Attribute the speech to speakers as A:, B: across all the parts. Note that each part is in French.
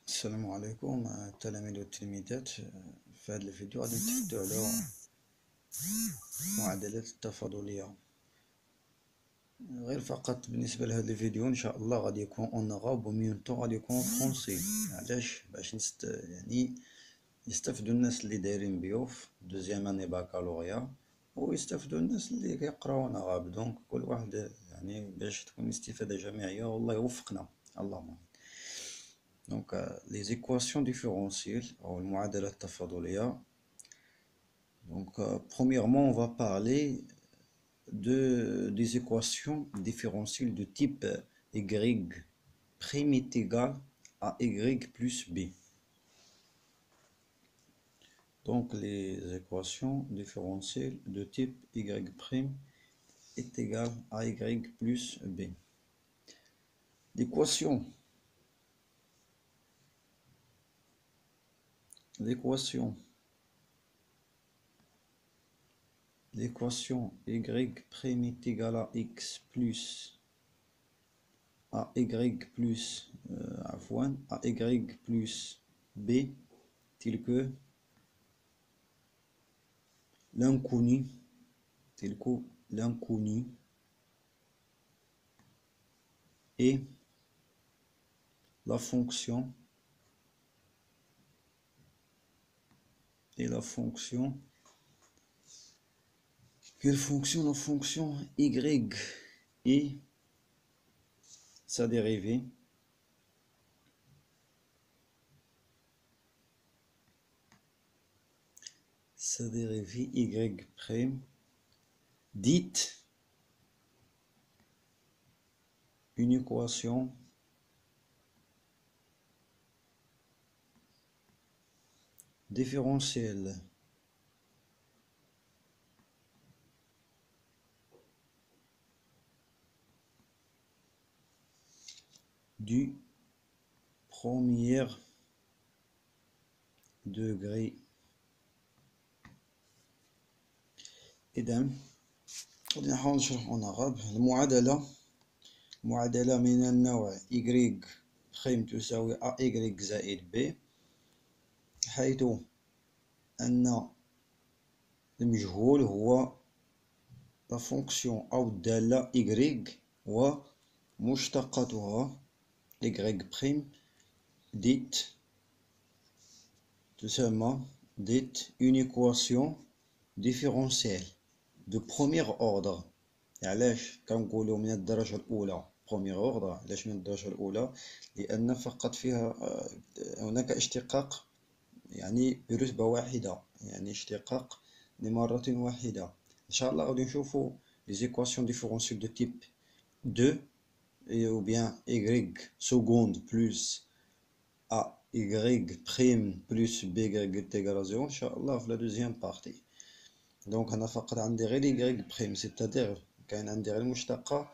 A: السلام عليكم التلاميذ والتلميذات. في هذا الفيديو غادي نتحدث على معادلات التفاضلية. غير فقط بالنسبة لهذا الفيديو ان شاء الله غادي يكون اون اغاب وميونتو غادي يكون فرونسي. علاش؟ باش يعني يستافدوا الناس اللي دايرين بيوف دوزيام اني باكالوريا ويستافدوا الناس اللي كيقراو اون اغاب. دونك كل واحد يعني باش تكون استفادة جماعية والله يوفقنا اللهم. Donc, les équations différentielles, ou المعادلات التفاضلية. Donc, premièrement, on va parler des équations différentielles de type y prime est égal à y plus b. Donc, les équations différentielles de type y prime est égal à y plus b. L'équation y prime est égal à x plus à y plus à y plus b tel que l'inconnu et la fonction quelle fonction? La fonction y et sa dérivée y prime dite une équation différentielle du premier degré. إذن غادي نحاول نشرح en arabe. المعادلة من النوع y prime تساوي ay زائد b، حيث أن المجهول هو لا فونكسيون أو الدالة y ومشتقاتها y prime تسمى une équation différentielle de premier ordre. علاش كنقولوا من الدرجة الأولى premier ordre؟ علاش من الدرجة الأولى؟ لأن فقط فيها هناك اشتقاق يعني برتبة واحدة، يعني اشتقاق لمرة واحدة. إن شاء الله غادي نشوفوا les équations différentielles de type 2 ou bien y seconde plus a y prime plus b est égal à 0 إن شاء الله في la deuxième partie. دونك أنا فقط عندي غير y prime، c'est-à-dire كاين عندي غير المشتقة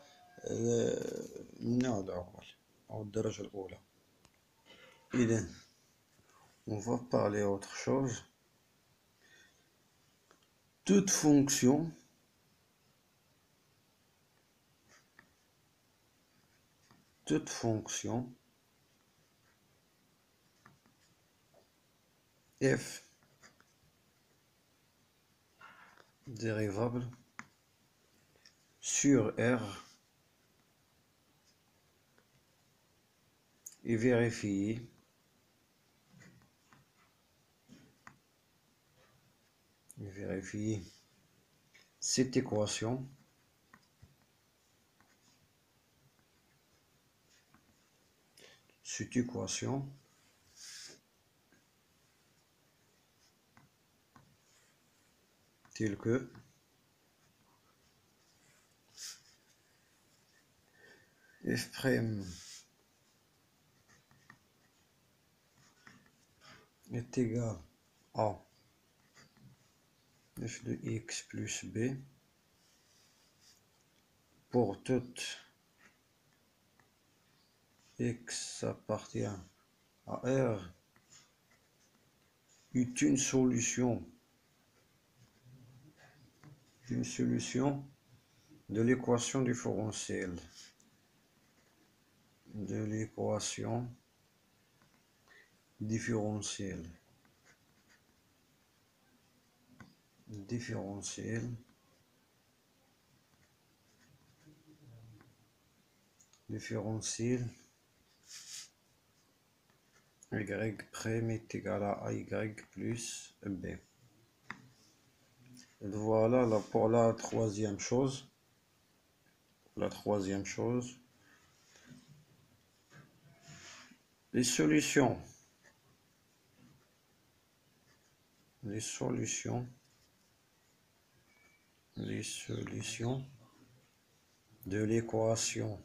A: من النوع الأول أو الدرجة الأولى. إذن on va parler autre chose. Toute fonction f dérivable sur R et vérifier cette équation telle que f prime est égal à f de x plus b pour toute x appartient à R est une solution de l'équation différentielle différentiel, différentiel, différentiel, y prime est égal à y plus b. Et voilà là pour la troisième chose. La troisième chose, les solutions. Les solutions de l'équation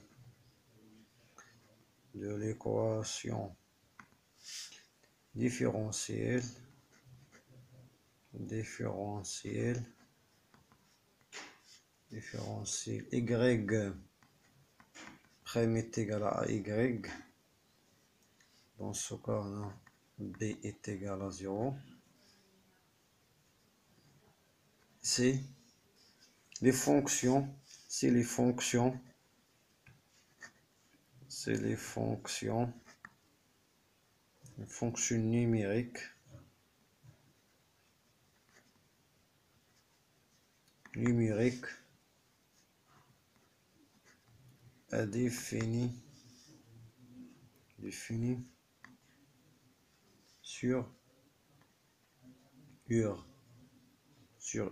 A: différentielle y prime est égal à y. Dans ce cas là, b est égal à 0. C'est les fonctions numériques à définies sur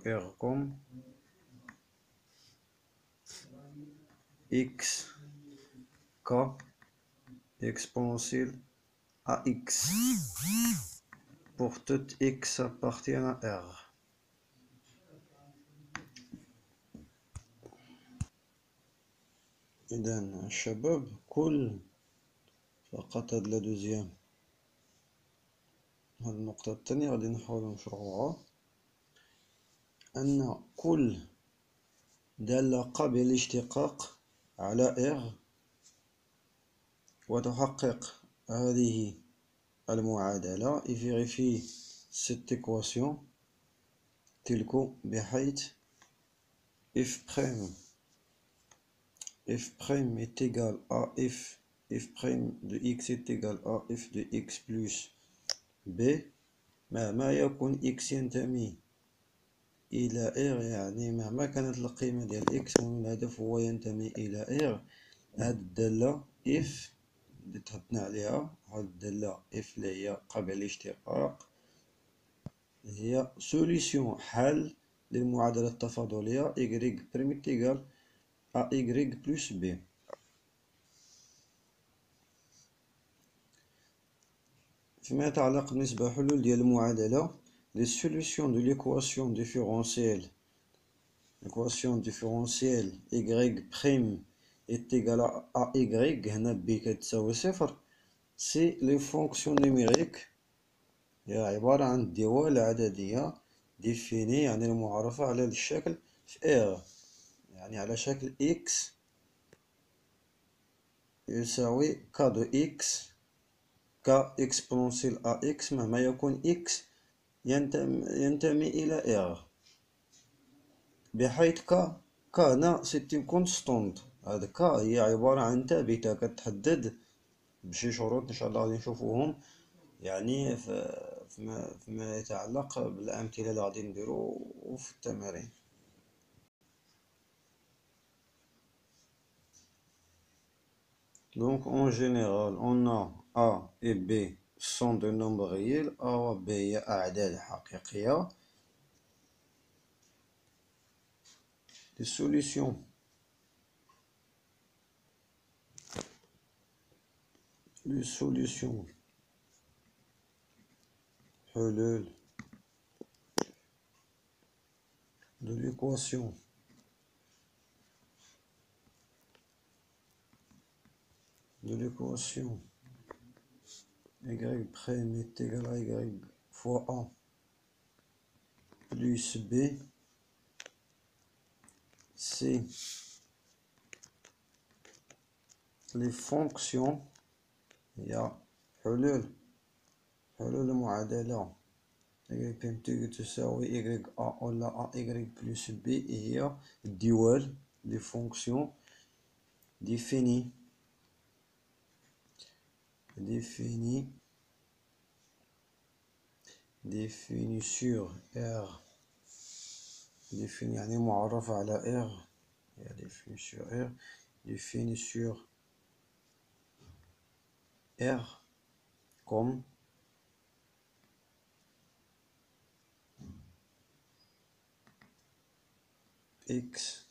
A: R comme x, k exponentielle à x pour tout x appartient à R. إذن الشباب كل فقط هاد لا دوزيام، هاد النقطة الثانية غادي نحاولو نشرحوها، أن كل دالة قابلة للاشتقاق على R وتحقق هذه المعادلة يفيريفي cette équation تلك بحيث f' est égal à f de x est égal à f de x plus b مهما يكون x ينتمي إلى R، يعني مهما كانت القيمة ديال x الهدف هو ينتمي إلى R. هاد الدالة f اللي تحدثنا عليها، هاد الدالة f اللي هي قابلة للاشتقاق، هي سوليسيون حل للمعادلة التفاضلية y بريم إيكال à y plus b. فيما يتعلق بالنسبة لحلول ديال المعادلة، les solutions de l'équation différentielle y prime est égal à y، هنا b كتساوي صفر، c'est les fonctions numériques، هي عبارة عن الدول العددية définie يعني المعرفة على الشكل في R، يعني على شكل x يساوي k de x k exponentielle à x مهما يكون x ينتمي إلى R، بحيث k هنا c'est une constante. هاد k هي عبارة عن ثابتة كتحدد بشي شروط إن شاء الله غادي نشوفوهم، يعني فيما يتعلق بالأمثلة اللي غادي نديرو وفي التمارين. Donc en général on a A et B sont des nombres réels، A و B هي أعداد حقيقية. Les solutions حلول de l'équation y prime est égal à y fois A plus B، c'est les fonctions، هي حلول المعادلة y prime تساوي y A ولا A y plus B، هي الدول les fonctions définies défini sur R défini يعني معرف على R défini sur R défini sur R comme x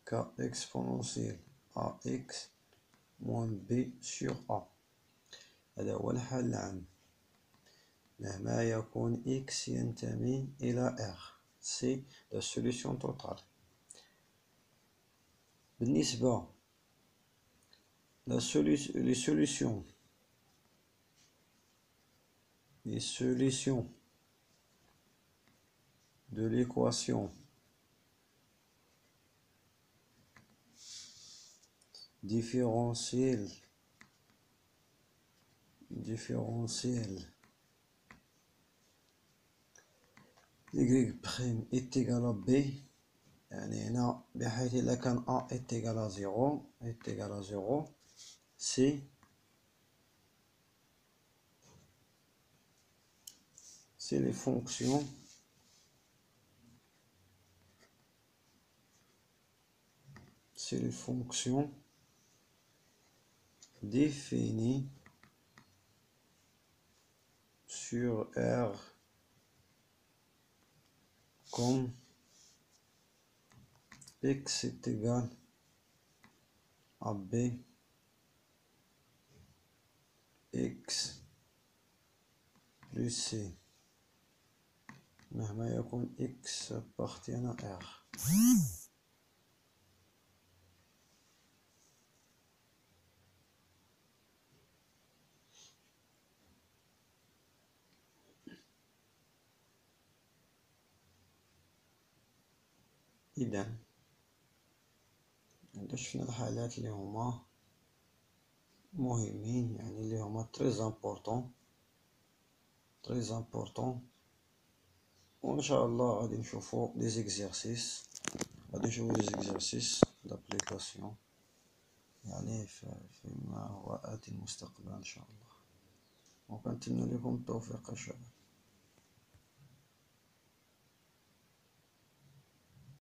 A: k exponentielle ax moins b sur a. هذا هو الحل العام مهما يكون x ينتمي إلى R. C'est la solution totale. بالنسبة les solutions de l'équation différentielle y' est égal à b يعني هنا بحيث إذا كان a est égal à 0 c'est les fonctions définies sur R comme x est égal à b, x plus c مهما يكون x appartient à R. إذا شفنا الحالات اللي هما مهمين يعني اللي هما très important وإن شاء الله غادي نشوفو des exercices d'application يعني فيما هو آتي المستقبل إن شاء الله وكنتمنى لكم التوفيق يا شباب.